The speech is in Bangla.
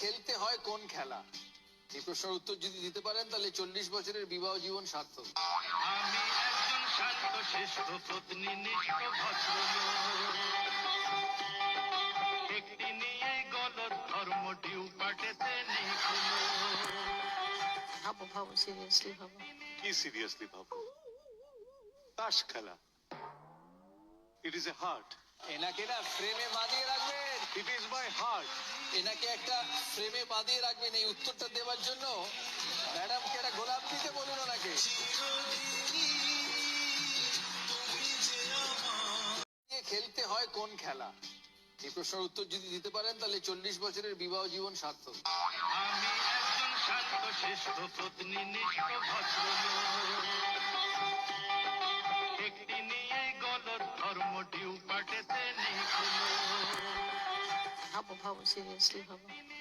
খেলতে হয় কোন খেলা? এই প্রশ্নের উত্তর যদি দিতে পারেন তাহলে 40 বছরের বিবাহ জীবন সার্থক। আমি একজন শান্তশিষ্ট পত্নীনিষ্ঠ ভদ্রলোক। একটি নিয়ে গলদ ধর্ম ডিউ পাটেতে নিখুলো। ভাবো সিরিয়াসলি ভাবো। কি সিরিয়াসলি ভাবো? তাস খেলা। It is a heart. এনাকে না ফ্রেমে বাঁধিয়ে রাখবেন। It is my heart. এনাকে একটা ফ্রেমে বাঁধিয়ে রাখবেন এই উত্তরটা দেওয়ার জন্য। ম্যাডামকে একটা গোলাপ দিতে বলুন ওনাকে। খেলতে হয় কোন খেলা? এই প্রশ্নের উত্তর যদি দিতে পারেন তাহলে 40 বছরের বিবাহ জীবন সার্থক। আমি একজন শান্তশিষ্ট পত্নীনিষ্ঠ ভদ্রলোক। একটি নিয়ে গলদ ধর্ম ডিউ পাটেতে নিখুলো। ভাবো সিরিয়াসলি ভাবো।